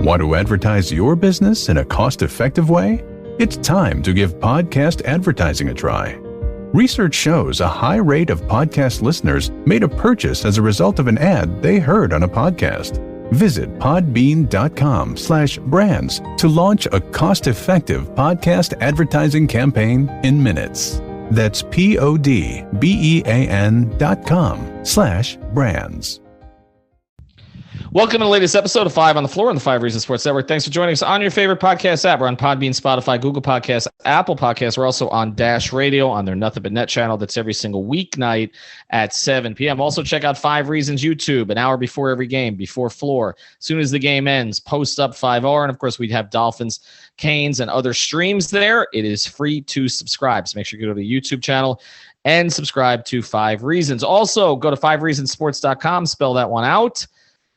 Want to advertise your business in a cost-effective way? It's time to give podcast advertising a try. Research shows a high rate of podcast listeners made a purchase as a result of an ad they heard on a podcast. Visit podbean.com/brands to launch a cost-effective podcast advertising campaign in minutes. That's podbean.com/brands. Welcome to the latest episode of 5 on the Floor on the 5 Reasons Sports Network. Thanks for joining us on your favorite podcast app. We're on Podbean, Spotify, Google Podcasts, Apple Podcasts. We're also on Dash Radio on their Nothing But Net channel. That's every single weeknight at 7 p.m. Also, check out 5 Reasons YouTube, an hour before every game, before Floor. As soon as the game ends, post up 5R. And, of course, we have Dolphins, Canes, and other streams there. It is free to subscribe. So make sure you go to the YouTube channel and subscribe to 5 Reasons. Also, go to 5reasonsports.com. Spell that one out.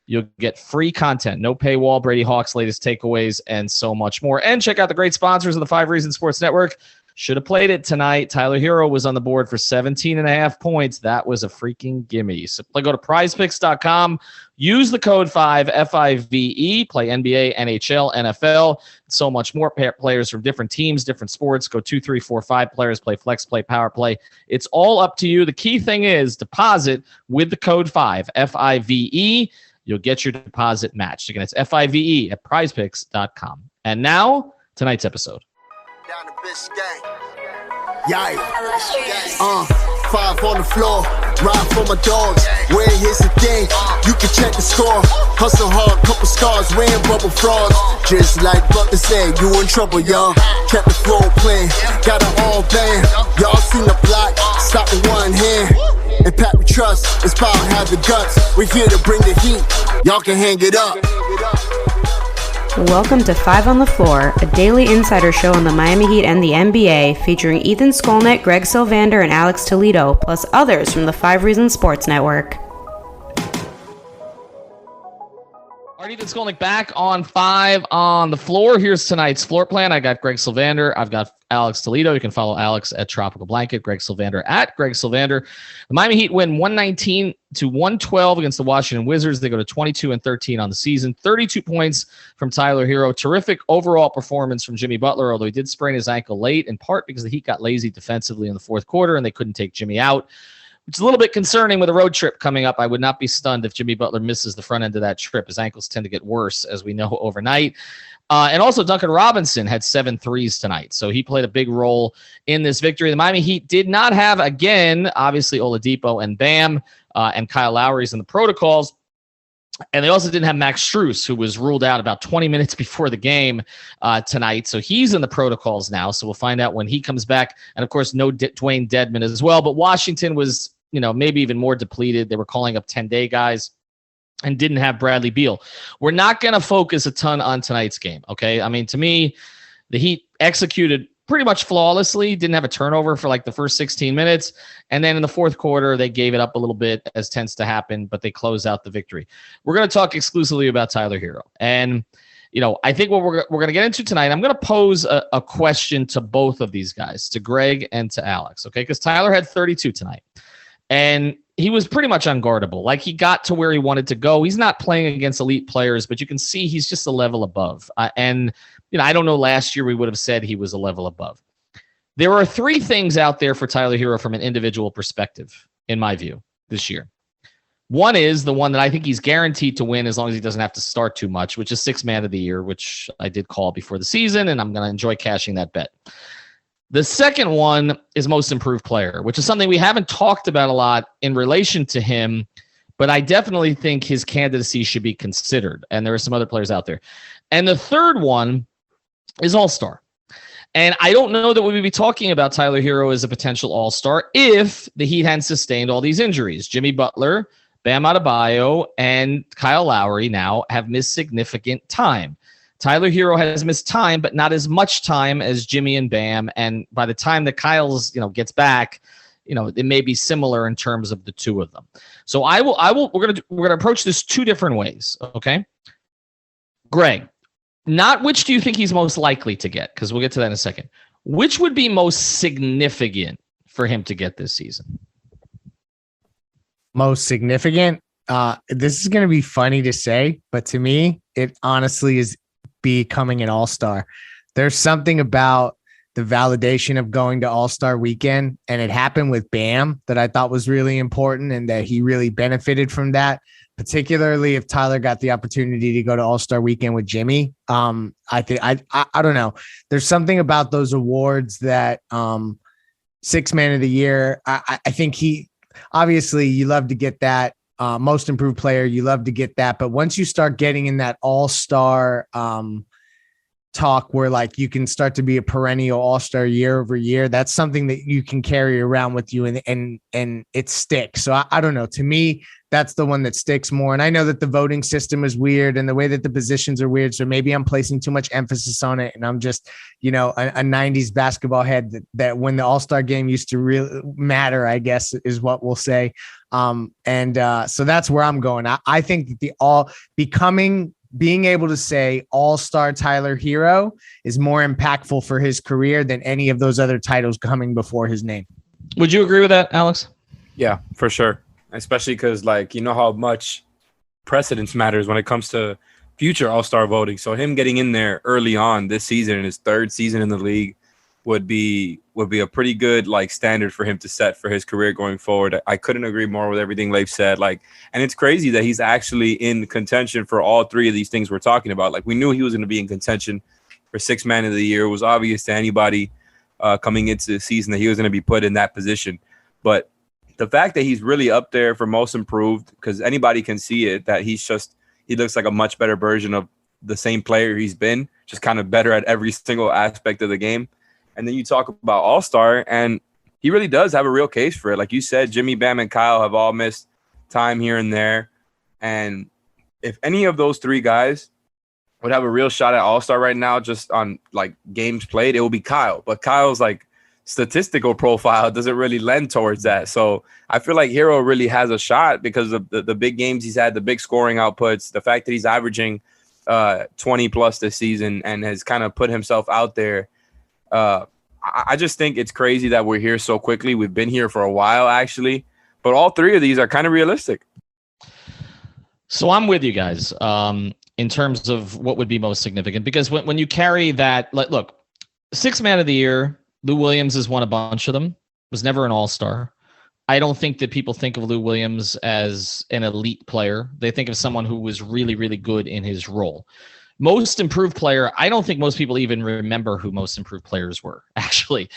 You'll get free content, no paywall, Brady Hawk's latest takeaways, and so much more. And check out the great sponsors of the 5 Reasons Sports Network. Should have played it tonight. Tyler Herro was on the board for 17.5 points. That was a freaking gimme. So go to prizepicks.com. Use the code 5, F-I-V-E. Play NBA, NHL, NFL, so much more. Players from different teams, different sports. Go 2, 3, 4, 5 players. Play flex, play power play. It's all up to you. The key thing is deposit with the code 5, F-I-V-E. You'll get your deposit matched. Again, it's FIVE at prizepicks.com. And now, tonight's episode. Down the Biscayne. Yikes. 5 on the floor. Ride for my dogs. Where here's the thing. You can check the score. Hustle hard, couple scars. Wearing bubble frauds. Just like Butler said, you in trouble, y'all. Kept the floor playing. Got it all banned. Y'all seen the block. Stop with one hand. And Pat we trust, it's power, have the guts. We're here to bring the heat, y'all can hang it up. Welcome to 5 on the Floor, a daily insider show on the Miami Heat and the NBA, featuring Ethan Skolnick, Greg Sylvander, and Alex Toledo, plus others from the 5 Reasons Sports Network. All right, Ethan Skolnick back on 5 on the Floor. Here's tonight's floor plan. I got Greg Sylvander. I've got Alex Toledo. You can follow Alex at Tropical Blanket, Greg Sylvander at Greg Sylvander. The Miami Heat win 119-112 against the Washington Wizards. They go to 22-13 on the season. 32 points from Tyler Herro. Terrific overall performance from Jimmy Butler, although he did sprain his ankle late, in part because the Heat got lazy defensively in the fourth quarter and they couldn't take Jimmy out, which is a little bit concerning with a road trip coming up. I would not be stunned if Jimmy Butler misses the front end of that trip. His ankles tend to get worse, as we know, overnight. And also, Duncan Robinson had 7 threes tonight, so he played a big role in this victory. The Miami Heat did not have, again, obviously, Oladipo and Bam and Kyle Lowry's in the protocols. And they also didn't have Max Strus, who was ruled out about 20 minutes before the game tonight. So he's in the protocols now. So we'll find out when he comes back. And, of course, no Dwayne Dedmon as well. But Washington was, maybe even more depleted. They were calling up 10-day guys and didn't have Bradley Beal. We're not going to focus a ton on tonight's game, okay? I mean, to me, the Heat executed pretty much flawlessly, didn't have a turnover for like the first 16 minutes, and then in the fourth quarter, they gave it up a little bit, as tends to happen, but they closed out the victory. We're going to talk exclusively about Tyler Herro. And, I think what we're going to get into tonight, I'm going to pose a question to both of these guys, to Greg and to Alex, okay? Because Tyler had 32 tonight. And he was pretty much unguardable. Like, he got to where he wanted to go. He's not playing against elite players, but you can see he's just a level above. And I don't know, last year we would have said he was a level above. There are 3 things out there for Tyler Herro from an individual perspective, in my view, this year. One is the one that I think he's guaranteed to win as long as he doesn't have to start too much, which is 6th man of the year, which I did call before the season, and I'm going to enjoy cashing that bet. The second one is most improved player, which is something we haven't talked about a lot in relation to him, but I definitely think his candidacy should be considered. And there are some other players out there. And the third one is all-star. And I don't know that we would be talking about Tyler Herro as a potential all-star if the Heat hadn't sustained all these injuries. Jimmy Butler, Bam Adebayo, and Kyle Lowry now have missed significant time. Tyler Herro has missed time, but not as much time as Jimmy and Bam. And by the time that Kyle's, gets back, it may be similar in terms of the two of them. So we're going to approach this 2 different ways. Okay. Greg, not which do you think he's most likely to get? Because we'll get to that in a second. Which would be most significant for him to get this season? Most significant? This is going to be funny to say, but to me, it honestly is becoming an all-star. There's something about the validation of going to All-Star weekend, and it happened with Bam, that I thought was really important and that he really benefited from that, particularly if Tyler got the opportunity to go to All-Star weekend with Jimmy. I think I don't know. There's something about those awards that Sixth Man of the Year. I think he obviously you love to get that most improved player. You love to get that, but once you start getting in that All-Star talk where like you can start to be a perennial all-star year over year, that's something that you can carry around with you and it sticks. So I don't know, to me, that's the one that sticks more. And I know that the voting system is weird and the way that the positions are weird. So maybe I'm placing too much emphasis on it. And I'm just, a 90s basketball head that when the all-star game used to really matter, I guess is what we'll say. So that's where I'm going. I think that being able to say all-star Tyler Herro is more impactful for his career than any of those other titles coming before his name. Would you agree with that, Alex? Yeah, for sure. Especially because how much precedence matters when it comes to future all-star voting. So him getting in there early on this season, in his third season in the league, would be a pretty good standard for him to set for his career going forward. I couldn't agree more with everything Leif said. And it's crazy that he's actually in contention for all three of these things we're talking about. We knew he was going to be in contention for Sixth Man of the Year. It was obvious to anybody coming into the season that he was going to be put in that position. But the fact that he's really up there for most improved, because anybody can see it, that he looks like a much better version of the same player he's been, just kind of better at every single aspect of the game. And then you talk about all-star, and he really does have a real case for it. Like you said, Jimmy, Bam, and Kyle have all missed time here and there. And if any of those three guys would have a real shot at all-star right now, just on games played, it will be Kyle. But Kyle's statistical profile doesn't really lend towards that. So I feel like Herro really has a shot because of the big games he's had, the big scoring outputs, the fact that he's averaging 20 plus this season and has kind of put himself out there. I just think it's crazy that we're here so quickly. We've been here for a while, actually, but all three of these are kind of realistic. So I'm with you guys in terms of what would be most significant, because when you carry that, look, Sixth Man of the Year, Lou Williams has won a bunch of them, was never an all-star. I don't think that people think of Lou Williams as an elite player. They think of someone who was really, really good in his role. Most improved player, I don't think most people even remember who most improved players were, actually.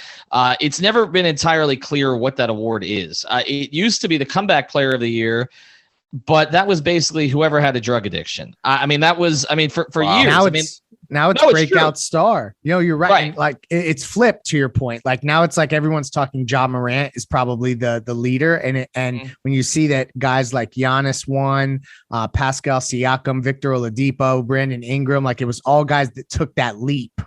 It's never been entirely clear what that award is. It used to be the comeback player of the year, but that was basically whoever had a drug addiction. For Wow. years. Now it's breakout star. You're right. It's flipped to your point. Now it's everyone's talking Ja Morant is probably the leader. And when you see that guys like Giannis won, Pascal Siakam, Victor Oladipo, Brandon Ingram, it was all guys that took that leap.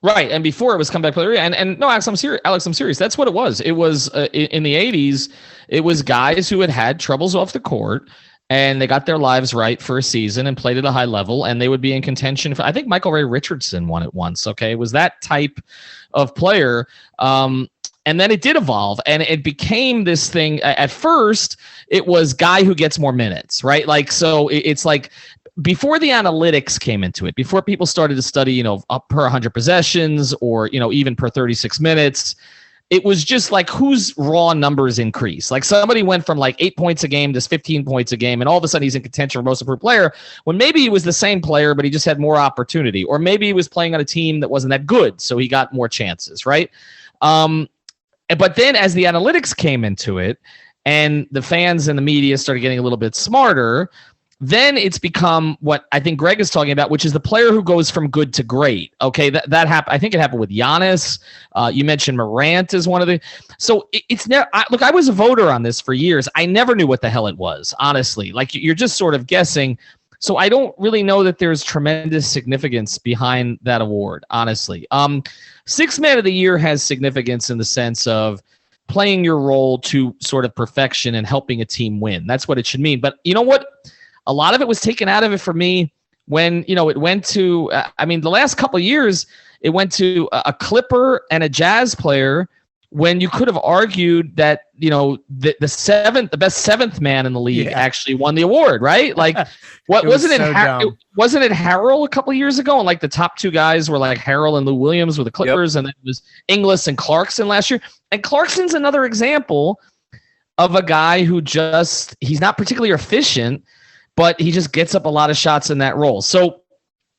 Right. And before it was comeback player. And no, Alex, I'm serious. That's what it was. It was in the 80s. It was guys who had troubles off the court, and they got their lives right for a season and played at a high level, and they would be in contention for, I think Michael Ray Richardson won it once. Okay. It was that type of player. And then it did evolve, and it became this thing. At first, it was guy who gets more minutes, right? So it's before the analytics came into it, before people started to study, up per 100 possessions or, even per 36 minutes, it was just whose raw numbers increase. Somebody went from 8 points a game to 15 points a game, and all of a sudden he's in contention for most improved player, when maybe he was the same player, but he just had more opportunity, or maybe he was playing on a team that wasn't that good, so he got more chances, right? But then as the analytics came into it and the fans and the media started getting a little bit smarter, then it's become what I think Greg is talking about, which is the player who goes from good to great. Okay, that happened. I think it happened with Giannis. You mentioned Morant as one of the. So it's never. Look, I was a voter on this for years. I never knew what the hell it was, honestly. You're just sort of guessing. So I don't really know that there's tremendous significance behind that award, honestly. Sixth Man of the Year has significance in the sense of playing your role to sort of perfection and helping a team win. That's what it should mean. But you know what? A lot of it was taken out of it for me when, it went to, the last couple of years, it went to a Clipper and a Jazz player when you could have argued that, the best seventh man in the league actually won the award, right? Like, what wasn't it? Wasn't it Herro a couple of years ago? And like the top two guys were like Herro and Lou Williams with the Clippers, and then it was Inglis and Clarkson last year. And Clarkson's another example of a guy who he's not particularly efficient, but he just gets up a lot of shots in that role. So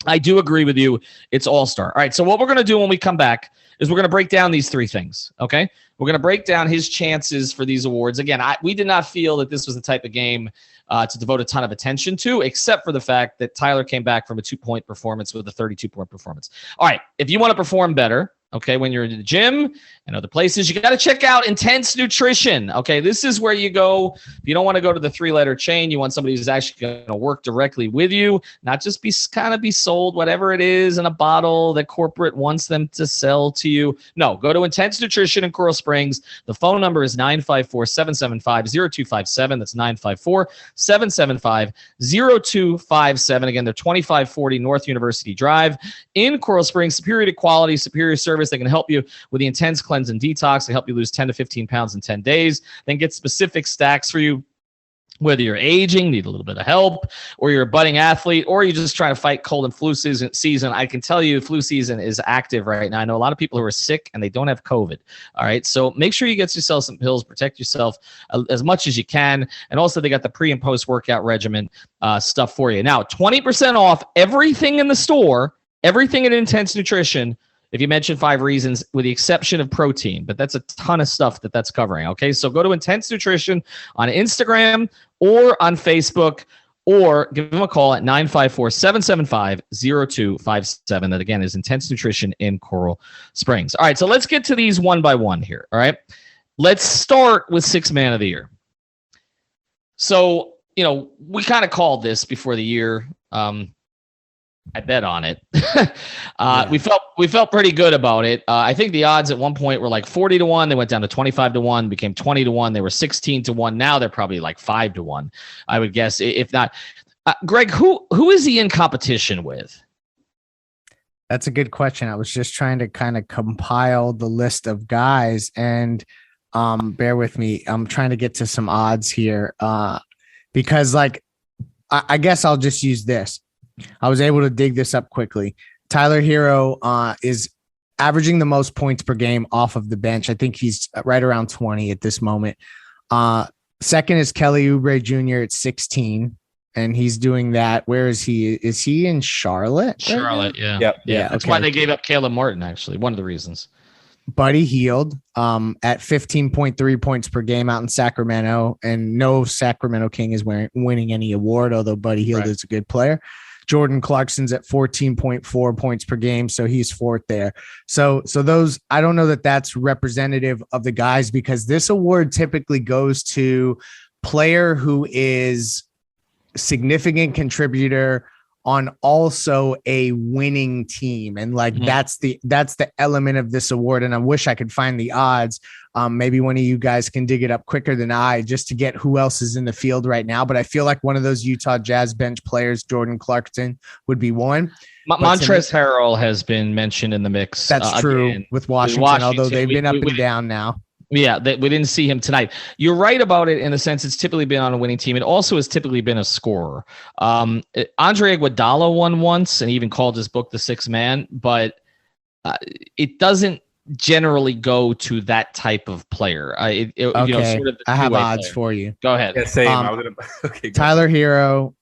I do agree with you. It's all-star. All right. So what we're going to do when we come back is we're going to break down these three things. Okay. We're going to break down his chances for these awards. Again, we did not feel that this was the type of game to devote a ton of attention to, except for the fact that Tyler came back from a 2-point performance with a 32-point performance. All right. If you want to perform better, okay, when you're in the gym and other places, you got to check out Intense Nutrition. Okay, this is where you go. If you don't want to go to the 3-letter chain, you want somebody who's actually going to work directly with you, not just be sold whatever it is in a bottle that corporate wants them to sell to you. No, go to Intense Nutrition in Coral Springs. The phone number is 954-775-0257. That's 954-775-0257. Again, they're 2540 North University Drive in Coral Springs. Superior quality, superior service. They can help you with the Intense Cleanse and Detox. They help you lose 10 to 15 pounds in 10 days. Then get specific stacks for you, whether you're aging, need a little bit of help, or you're a budding athlete, or you're just trying to fight cold and flu season. I can tell you flu season is active right now. I know a lot of people who are sick and they don't have COVID. All right. So make sure you get yourself some pills, protect yourself as much as you can. And also they got the pre and post workout regimen stuff for you. Now, 20% off everything in the store, everything in Intense Nutrition, if you mention 5 reasons, with the exception of protein, but that's a ton of stuff that's covering. Okay, so go to Intense Nutrition on Instagram or on Facebook, or give them a call at 954-775-0257. That again is Intense Nutrition in Coral Springs. All right, so let's get to these one by one here. All right, let's start with 6th Man of the Year. So, we kind of called this before the year. I bet on it. We felt pretty good about it. I think the odds at one point were like 40-1. They went down to 25-1, became 20-1. They were 16-1. Now they're probably like 5-1, I would guess, if not. Greg, who is he in competition with? That's a good question. I was just trying to kind of compile the list of guys, and bear with me. I'm trying to get to some odds here because, like, I guess I'll just use this. I was able to dig this up quickly. Tyler Herro is averaging the most points per game off of the bench. I think he's right around 20 at this moment. Second is Kelly Oubre Jr. at 16, and he's doing that. Where is he? Is he in Charlotte? Charlotte, yeah. Yep. Yeah. That's why they gave up Caleb Martin, actually. One of the reasons. Buddy Hield at 15.3 points per game out in Sacramento, and no Sacramento King is winning any award, although Buddy Hield is a good player. Jordan Clarkson's at 14.4 points per game, so he's 4th there. So those, I don't know that that's representative of the guys, because this award typically goes to player who is significant contributor on also a winning team. And like, that's the element of this award. And I wish I could find the odds. Maybe one of you guys can dig it up quicker than I, just to get who else is in the field right now. But I feel like one of those Utah Jazz bench players, Jordan Clarkson, would be one. Montrezl Harrell has been mentioned in the mix. That's true with Washington, although they've been up and down now. Yeah, we didn't see him tonight. You're right about it in the sense it's typically been on a winning team. It also has typically been a scorer. Andre Iguodala won once and even called his book The Sixth Man, but it doesn't generally go to that type of player. Okay, sort of I have odds player. For you. Go ahead. Yeah, same. Okay, Tyler Herro,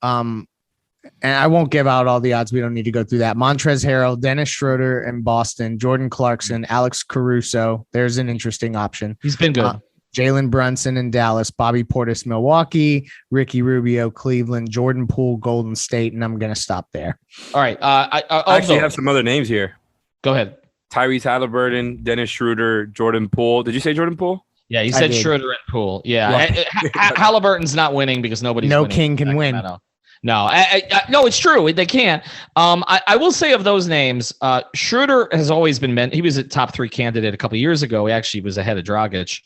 and I won't give out all the odds. We don't need to go through that. Montrezl Harrell, Dennis Schroeder in Boston, Jordan Clarkson, Alex Caruso. There's an interesting option. He's been good. Jalen Brunson in Dallas, Bobby Portis, Milwaukee, Ricky Rubio, Cleveland, Jordan Poole, Golden State, and I'm going to stop there. All right. I actually have some other names here. Go ahead. Tyrese Halliburton, Dennis Schroeder, Jordan Poole. Did you say Jordan Poole? Yeah, he said Schroeder and Poole. Yeah. Halliburton's not winning because nobody's winning. No king can win. No, no, it's true. They can't. I will say of those names, Schroeder has always been meant. He was a top 3 candidate a couple of years ago. He actually was ahead of Dragic.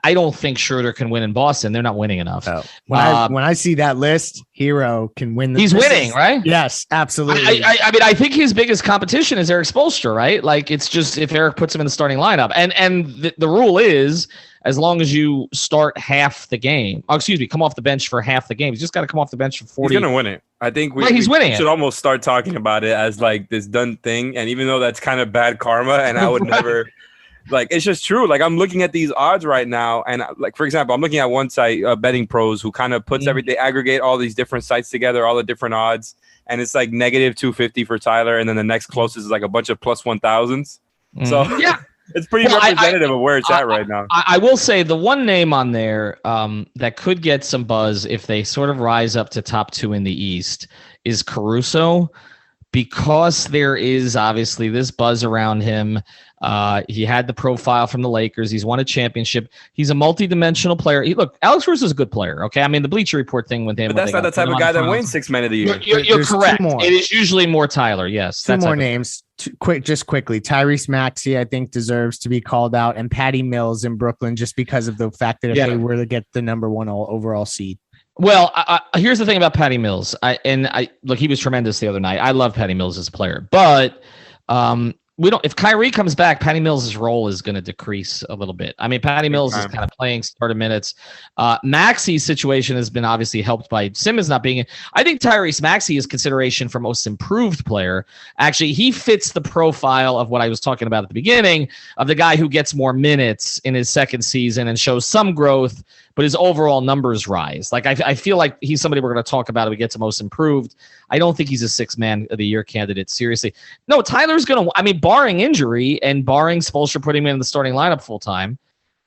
I don't think Schroeder can win in Boston. They're not winning enough. Oh. When I see that list, Herro can win. He's winning, right? Yes, absolutely. I mean, I think his biggest competition is Eric Spoelstra, right? Like, it's just if Eric puts him in the starting lineup. And the rule is, as long as you start half the game, come off the bench for half the game. He's just got to come off the bench for 40. He's going to win it. I think he's winning. We should almost start talking about it as like this done thing. And even though that's kind of bad karma, and I would never, like, it's just true. Like, I'm looking at these odds right now. And like, for example, I'm looking at one site, Betting Pros, who kind of puts everything, aggregate all these different sites together, all the different odds. And it's like negative 250 for Tyler. And then the next closest is like a bunch of plus 1000s. So yeah. It's pretty representative of where it's at right now. I will say the one name on there that could get some buzz if they sort of rise up to top 2 in the East is Caruso, because there is obviously this buzz around him. He had the profile from the Lakers. He's won a championship. He's a multi-dimensional player. Look, Alex Caruso is a good player. Okay, I mean the Bleacher Report thing with him. But that's not the type of guy that wins 6 men of the year. You're correct. It is usually more Tyler. Yes, two more names. Quickly. Tyrese Maxey, I think, deserves to be called out, and Patty Mills in Brooklyn, just because of the fact that if they were to get the number 1 overall seed. Well, here's the thing about Patty Mills. Look, he was tremendous the other night. I love Patty Mills as a player, but if Kyrie comes back, Patty Mills' role is going to decrease a little bit. I mean, Patty Mills is kind of playing starter minutes. Maxey's situation has been obviously helped by Simmons not being in. I think Tyrese Maxey is consideration for most improved player. Actually, he fits the profile of what I was talking about at the beginning of the guy who gets more minutes in his second season and shows some growth, but his overall numbers rise. Like, I feel like he's somebody we're going to talk about if we get to most improved. I don't think he's a 6 man of the year candidate. Seriously. No, Tyler's going to, barring injury and barring Spoelstra putting him in the starting lineup full time,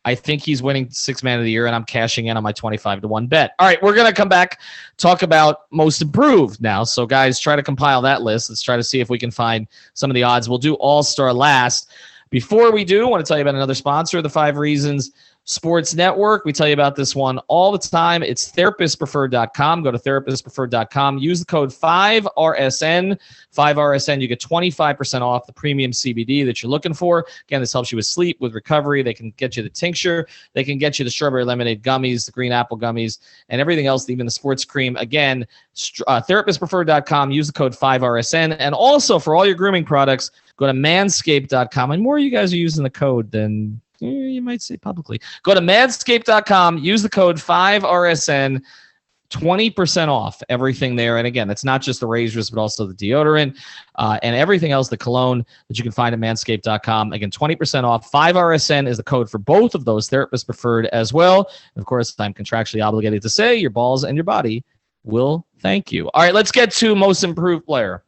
I think he's winning 6 man of the year, and I'm cashing in on my 25-1 bet. All right, we're going to come back, talk about most improved now. So guys, try to compile that list. Let's try to see if we can find some of the odds. We'll do All-Star last. Before we do, I want to tell you about another sponsor of the 5 Reasons Sports Network. We tell you about this one all the time. It's therapistpreferred.com. Go to therapistpreferred.com. Use the code 5RSN. 5RSN. You get 25% off the premium CBD that you're looking for. Again, this helps you with sleep, with recovery. They can get you the tincture. They can get you the strawberry lemonade gummies, the green apple gummies, and everything else, even the sports cream. Again, therapistpreferred.com. Use the code 5RSN. And also, for all your grooming products, go to manscaped.com. And more of you guys are using the code than you might say publicly. Go to manscaped.com, use the code 5RSN, 20% off everything there. And again, it's not just the razors, but also the deodorant and everything else, the cologne that you can find at manscaped.com. Again, 20% off. 5RSN is the code for both of those, Therapist Preferred as well. And of course, I'm contractually obligated to say your balls and your body will thank you. All right, let's get to most improved player.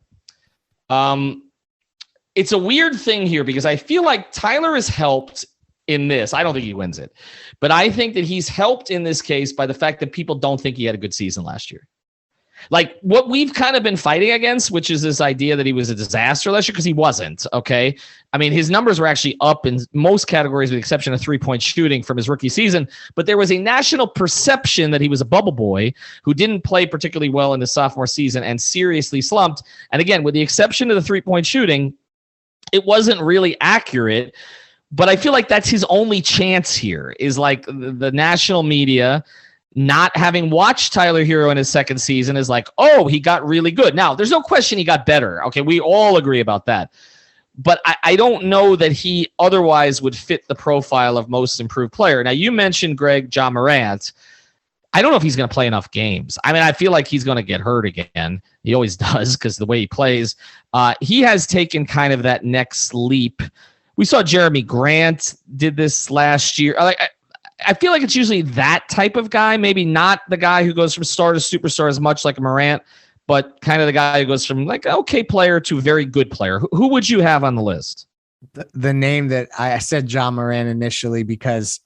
It's a weird thing here because I feel like Tyler has helped in this. I don't think he wins it, but I think that he's helped in this case by the fact that people don't think he had a good season last year. Like what we've kind of been fighting against, which is this idea that he was a disaster last year, because he wasn't. Okay. I mean, his numbers were actually up in most categories with the exception of 3-point shooting from his rookie season, but there was a national perception that he was a bubble boy who didn't play particularly well in his sophomore season and seriously slumped. And again, with the exception of the 3-point shooting, it wasn't really accurate. But I feel like that's his only chance here is like the national media not having watched Tyler Herro in his second season is like, oh, he got really good. Now, there's no question he got better. Okay, we all agree about that. But I don't know that he otherwise would fit the profile of most improved player. Now, you mentioned, Greg, Ja Morant. I don't know if he's going to play enough games. I mean, I feel like he's going to get hurt again. He always does because the way he plays. He has taken kind of that next leap. We saw Jeremy Grant did this last year. I feel like it's usually that type of guy, maybe not the guy who goes from star to superstar as much like a Morant, but kind of the guy who goes from like okay player to very good player. Who would you have on the list? The name that I said Ja Morant initially because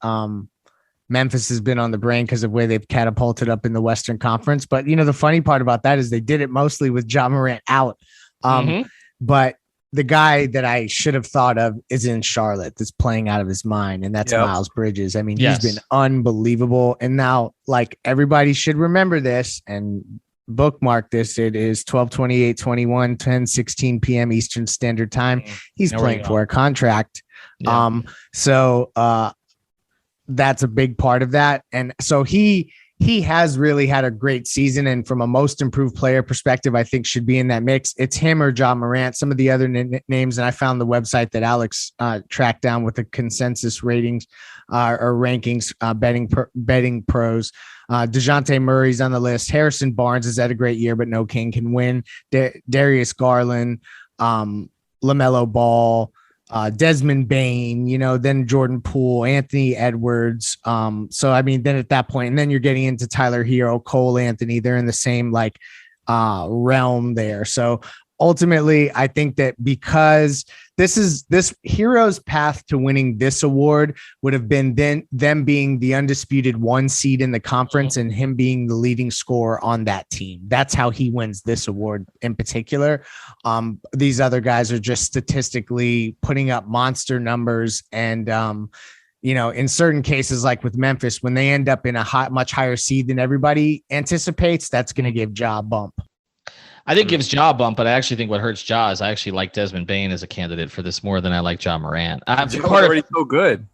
Memphis has been on the brain because of where they've catapulted up in the Western Conference. But, you know, the funny part about that is they did it mostly with Ja Morant out. But the guy that I should have thought of is in Charlotte that's playing out of his mind, and that's Miles Bridges. I mean, he's been unbelievable. And now, like, everybody should remember this and bookmark this. It is 12/28/21, 10:16 p.m. Eastern Standard Time. He's playing for a contract. So that's a big part of that. And so he has really had a great season, and from a most improved player perspective, I think should be in that mix. It's him or Ja Morant. Some of the other names, and I found the website that Alex tracked down with the consensus ratings or rankings, betting pros. DeJounte Murray's on the list. Harrison Barnes has had a great year, but no king can win. Darius Garland, LaMelo Ball, Desmond Bain, then Jordan Poole, Anthony Edwards. So, I mean, then at that point, and then you're getting into Tyler Herro, Cole Anthony, they're in the same realm there. So ultimately, I think that because this Herro's path to winning this award would have been them being the undisputed 1 seed in the conference and him being the leading scorer on that team. That's how he wins this award in particular. These other guys are just statistically putting up monster numbers, and in certain cases, like with Memphis, when they end up in a much higher seed than everybody anticipates, that's going to give Ja a bump. I think it gives Ja a bump, but I actually think what hurts Ja is I actually like Desmond Bain as a candidate for this more than I like Ja Morant. Ja's already so good.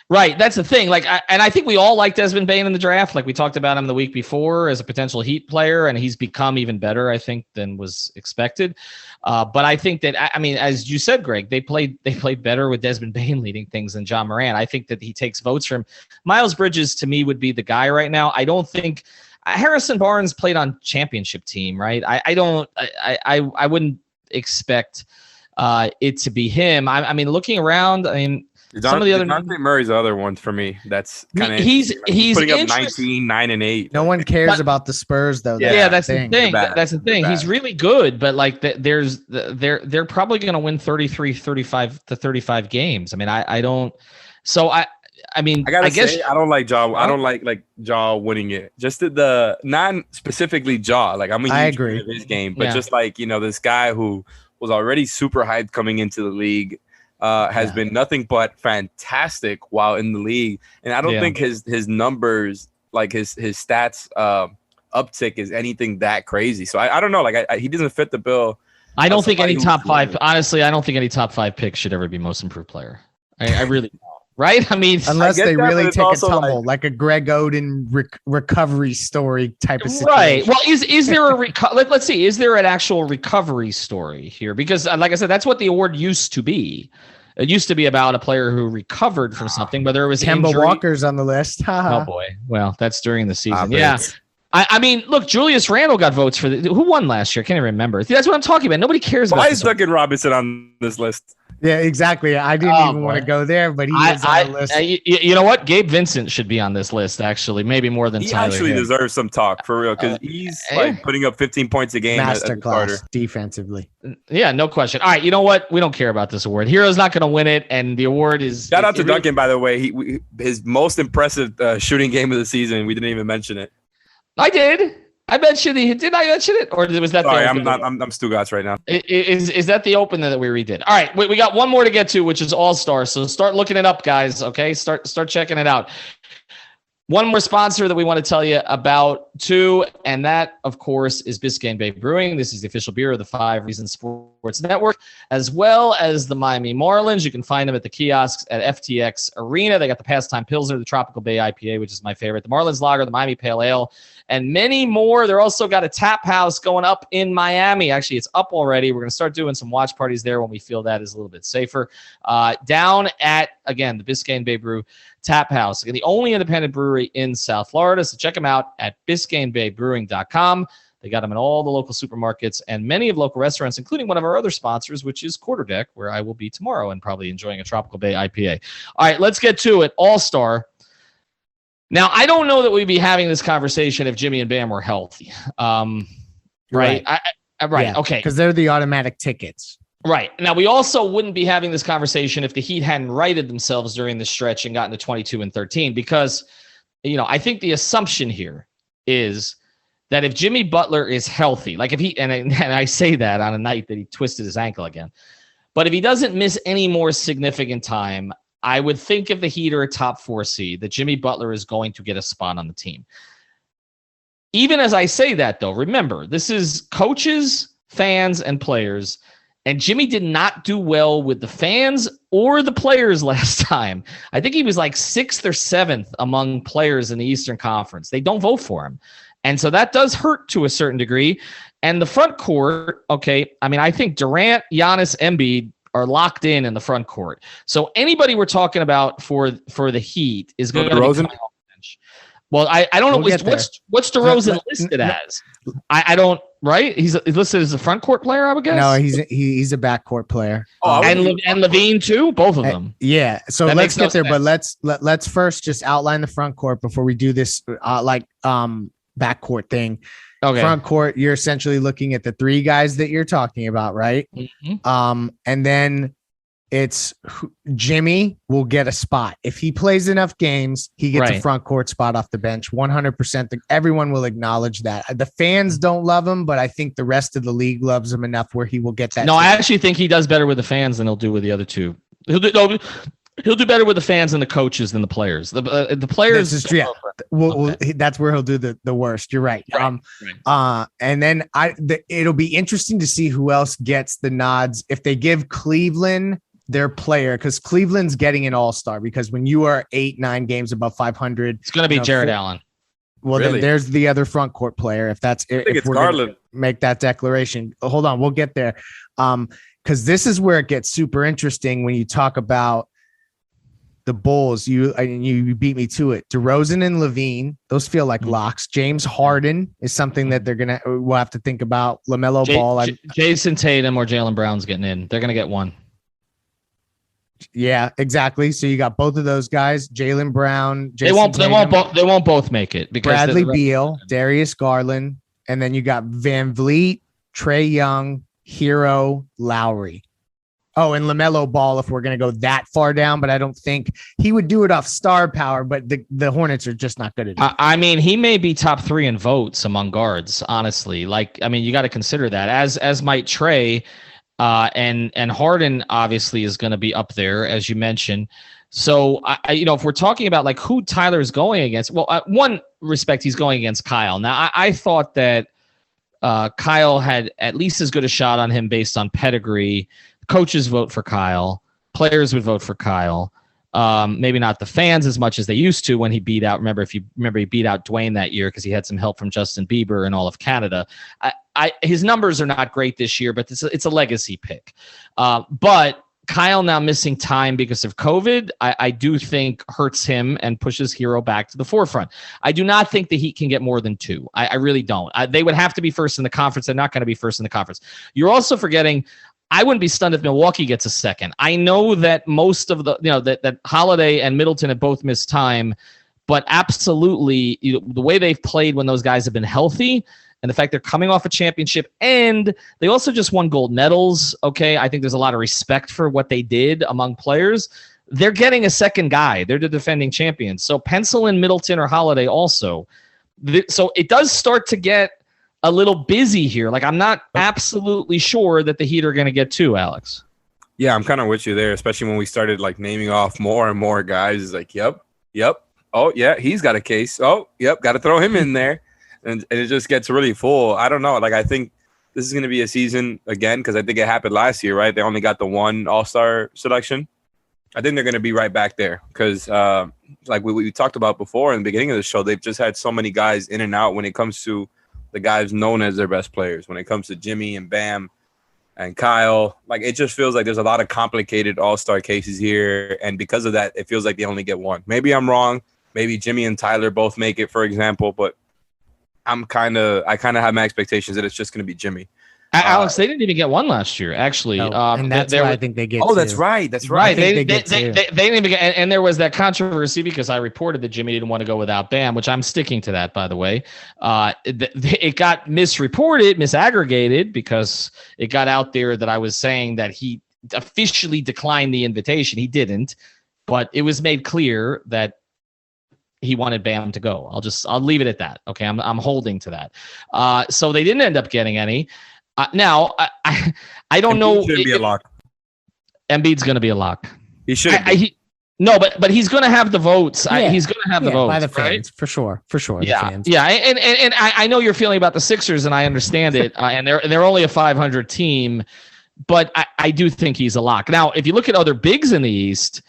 Right. That's the thing. And I think we all like Desmond Bain in the draft. Like we talked about him the week before as a potential Heat player, and he's become even better, I think, than was expected. But I think that, as you said, Greg, they played better with Desmond Bain leading things than Ja Morant. I think that he takes votes from Miles Bridges. To me, would be the guy right now. I don't think Harrison Barnes played on championship team, right? I wouldn't expect it to be him. Looking around, some of the other DeJounte Murray's the other one for me. That's kind of he's putting up 19, 9 and 8. No one cares about the Spurs though. That's the thing. That's the thing. He's really good, but they're probably going to win 33, 35 to 35 games. I don't. So I guess I don't like Ja. I don't like Ja winning it. Just the not specifically Ja. I'm a huge fan of his game, but just this guy who was already super hyped coming into the league. Has been nothing but fantastic while in the league, and I don't think his numbers, his stats uptick, is anything that crazy. So I don't know, he doesn't fit the bill. I don't think any top 5. Honestly, I don't think any top 5 pick should ever be most improved player. I really don't. Right? Unless they really take a tumble, like a Greg Oden recovery story type of situation. Right. Well, is there a let's see, is there an actual recovery story here? Because, like I said, that's what the award used to be. It used to be about a player who recovered from something, whether it was Kemba injury. Walker's on the list. Oh boy. Well, that's during the season. Yeah. Look, Julius Randle got votes for who won last year? I can't even remember. That's what I'm talking about. Nobody cares about. Why is Duncan Robinson on this list? Yeah, exactly. I didn't even want to go there, but he is on the list. You know what? Gabe Vincent should be on this list, actually, maybe more than Tyler. He actually deserves some talk, for real, because he's putting up 15 points a game. Masterclass defensively. Yeah, no question. All right, you know what? We don't care about this award. Hero's not going to win it, and the award is... Shout out to Duncan, by the way. His most impressive shooting game of the season. We didn't even mention it. I did. I mentioned did I mention it, or was that? Sorry, I'm Stugatz right now. Is that the open that we redid? All right, we got one more to get to, which is All Star. So start looking it up, guys. Okay, start checking it out. One more sponsor that we want to tell you about too, and that, of course, is Biscayne Bay Brewing. This is the official beer of the 5 Reasons Sports Network, as well as the Miami Marlins. You can find them at the kiosks at FTX Arena. They got the Pastime Pilsner, the Tropical Bay IPA, which is my favorite, the Marlins Lager, the Miami Pale Ale, and many more. They're also got a tap house going up in Miami. Actually, it's up already. We're going to start doing some watch parties there when we feel that is a little bit safer. Down at, again, the Biscayne Bay Brew Tap House, again, the only independent brewery in South Florida. So check them out at BiscayneBayBrewing.com. They got them in all the local supermarkets and many of local restaurants, including one of our other sponsors, which is Quarterdeck, where I will be tomorrow and probably enjoying a Tropical Bay IPA. All right, let's get to it. All-Star. Now, I don't know that we'd be having this conversation if Jimmy and Bam were healthy. Right. Yeah, okay. Because they're the automatic tickets. Right. Now, we also wouldn't be having this conversation if the Heat hadn't righted themselves during the stretch and gotten to 22 and 13, because, I think the assumption here is that if Jimmy Butler is healthy, like if he, and I say that on a night that he twisted his ankle again, but if he doesn't miss any more significant time, I would think if the Heat are a top 4 seed, that Jimmy Butler is going to get a spot on the team. Even as I say that, though, remember, this is coaches, fans, and players. And Jimmy did not do well with the fans or the players last time. I think he was like 6th or 7th among players in the Eastern Conference. They don't vote for him. And so that does hurt to a certain degree. And the front court, okay, I mean, I think Durant, Giannis, Embiid are locked in the front court. So anybody we're talking about for the Heat is going to be coming off the bench. Well, I don't know. What's DeRozan listed as? I don't. Right? He's listed as a front court player, I would guess. No, he's a backcourt player. And Levine too, both of them. Yeah. So let's get there, but let's first just outline the front court before we do this backcourt thing. Okay. Front court, you're essentially looking at the 3 guys that you're talking about, right? Mm-hmm. And then it's Jimmy will get a spot. If he plays enough games, he gets a front court spot off the bench. 100%. Everyone will acknowledge that. The fans don't love him, but I think the rest of the league loves him enough where he will get that. No, I actually think he does better with the fans than he'll do with the other 2. He'll do better with the fans and the coaches than the players. The players. This is true. Yeah. That's where he'll do the worst. You're right. And then it'll be interesting to see who else gets the nods if they give Cleveland their player, because Cleveland's getting an all-star, because when you are 8-9 games above 500, it's going to be Jared Allen. Well, then there's the other front court player. If we're Garland, make that declaration. Hold on, we'll get there. Because this is where it gets super interesting when you talk about the Bulls. You beat me to it. DeRozan and Levine, those feel like locks. James Harden is something that we'll have to think about. LaMelo Ball, Jason Tatum or Jaylen Brown's getting in. They're going to get one. Yeah, exactly. So you got both of those guys, Jaylen Brown. They won't both make it because Bradley Beal, Darius Garland, and then you got Van Vliet, Trae Young, Herro, Lowry. Oh, and LaMelo Ball if we're going to go that far down, but I don't think he would do it off star power, but the Hornets are just not good at it. I mean, he may be top 3 in votes among guards, honestly. Like, I mean, you got to consider that, as might Trae. And Harden obviously is going to be up there, as you mentioned. So, if we're talking about like who Tyler's going against, well, one respect, he's going against Kyle. Now, I thought that Kyle had at least as good a shot on him based on pedigree. Coaches vote for Kyle. Players would vote for Kyle. Maybe not the fans as much as they used to when he beat out. He beat out Dwayne that year because he had some help from Justin Bieber and all of Canada. His numbers are not great this year, but it's a legacy pick. But Kyle now missing time because of COVID, I do think hurts him and pushes Herro back to the forefront. I do not think the Heat can get more than 2. I really don't. They would have to be first in the conference. They're not going to be first in the conference. You're also forgetting, I wouldn't be stunned if Milwaukee gets a second. I know that most of that Holiday and Middleton have both missed time, but absolutely, the way they've played when those guys have been healthy, and the fact they're coming off a championship, and they also just won gold medals. Okay, I think there's a lot of respect for what they did among players. They're getting a second guy. They're the defending champions. So pencil in Middleton or Holiday also. So it does start to get a little busy here. Like, I'm not absolutely sure that the Heat are going to get 2, Alex. Yeah, I'm kind of with you there, especially when we started like naming off more and more guys. It's like, yep. Oh, yeah, he's got a case. Oh, yep, got to throw him in there. And it just gets really full. I don't know. Like, I think this is going to be a season again, because I think it happened last year, right? They only got the 1 all-star selection. I think they're going to be right back there because, like we talked about before in the beginning of the show, they've just had so many guys in and out when it comes to the guys known as their best players. When it comes to Jimmy and Bam and Kyle, like, it just feels like there's a lot of complicated all-star cases here. And because of that, it feels like they only get 1. Maybe I'm wrong. Maybe Jimmy and Tyler both make it, for example, but I kind of have my expectations that it's just going to be Jimmy. Alex, they didn't even get 1 last year, actually. And that's why I think they get 2. That's right. They didn't even get, and there was that controversy because I reported that Jimmy didn't want to go without Bam, which I'm sticking to that, by the way. It got misaggregated because it got out there that I was saying that he officially declined the invitation. He didn't, but it was made clear that he wanted Bam to go. I'll leave it at that. Okay. I'm holding to that. So they didn't end up getting any. Now I don't know. Should be a lock. Embiid's going to be a lock. He should. No, but he's going to have the votes. Yeah. He's going to have the votes by the fans, right? for sure. Yeah, the fans. Yeah. And I know you're feeling about the Sixers, and I understand it. And they're only a 500 team, but I do think he's a lock. Now, if you look at other bigs in the East,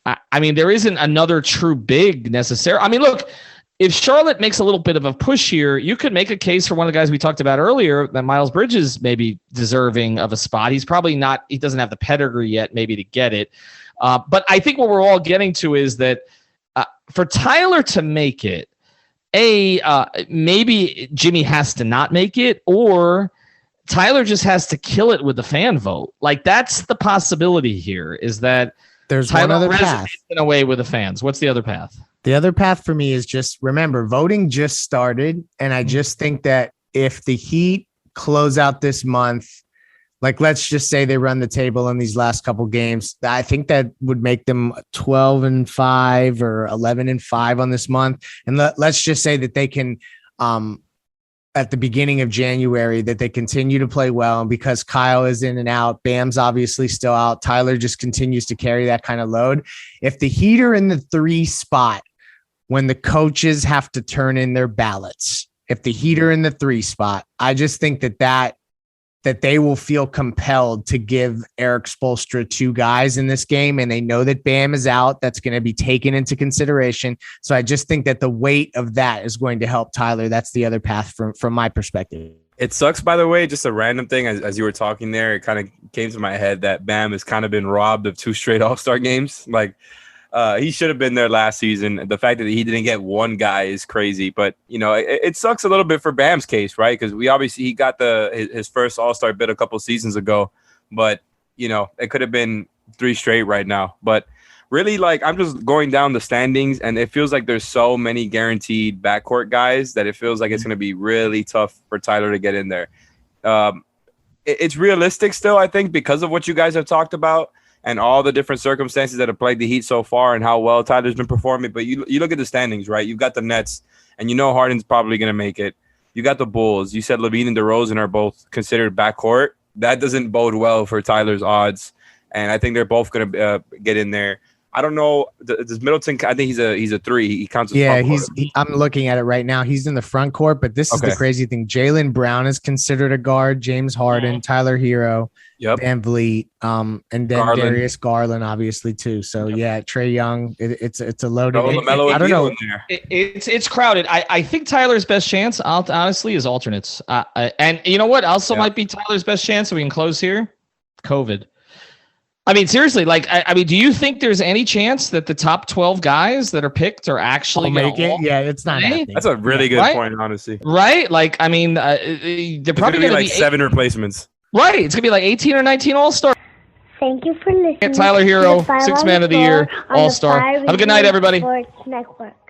I mean, there isn't another true big necessarily. I mean, look, if Charlotte makes a little bit of a push here, you could make a case for one of the guys we talked about earlier, that Miles Bridges may be deserving of a spot. He's probably not, he doesn't have the pedigree yet maybe to get it. But I think what we're all getting to is that for Tyler to make it, maybe Jimmy has to not make it, or Tyler just has to kill it with the fan vote. Like, that's the possibility here, is that there's Tyler one other path in a way with the fans. What's the other path? The other path for me is just, remember, voting just started. And I just think that if the Heat close out this month, like, let's just say they run the table in these last couple games, I think that would make them 12-5 or 11-5 on this month. And let's just say that they can, at the beginning of January, that they continue to play well. And because Kyle is in and out, Bam's obviously still out, Tyler just continues to carry that kind of load. If the Heat are in the 3 spot, when the coaches have to turn in their ballots, if the Heat are in the 3 spot, I just think that they will feel compelled to give Eric Spoelstra 2 guys in this game. And they know that Bam is out. That's going to be taken into consideration. So I just think that the weight of that is going to help Tyler. That's the other path from my perspective. It sucks, by the way, just a random thing. As you were talking there, it kind of came to my head that Bam has kind of been robbed of 2 straight All-Star games. Like, he should have been there last season. The fact that he didn't get 1 guy is crazy. But, you know, it sucks a little bit for Bam's case, right? Because he got his first All-Star bid a couple seasons ago. But, you know, it could have been 3 straight right now. But really, like, I'm just going down the standings, and it feels like there's so many guaranteed backcourt guys that it feels like it's going to be really tough for Tyler to get in there. It's realistic still, I think, because of what you guys have talked about and all the different circumstances that have plagued the Heat so far and how well Tyler's been performing. But you look at the standings, right? You've got the Nets, and you know Harden's probably going to make it. You got the Bulls. You said LaVine and DeRozan are both considered backcourt. That doesn't bode well for Tyler's odds, and I think they're both going to get in there. I don't know. Does Middleton? I think he's a 3. He counts as front court. I'm looking at it right now. He's in the front court, but this is the crazy thing. Jaylen Brown is considered a guard. James Harden, Tyler Herro, Van Vliet, and then Darius Garland, obviously too. So Trae Young. It's a loaded. I don't know. It's crowded. I think Tyler's best chance, honestly, is alternates. And you know what? Also might be Tyler's best chance. So we can close here. COVID. I mean, seriously, like, I mean, do you think there's any chance that the top 12 guys that are picked are actually going to make it? Yeah, it's not happening. That's a really good point, honestly. Right? Like, I mean, they're probably going to be like 7 replacements. Right. It's going to be like 18 or 19 All-Star. Thank you for listening. Tyler Herro, 6th Man of the Year, All-Star. Have a good night, everybody. Sports Network.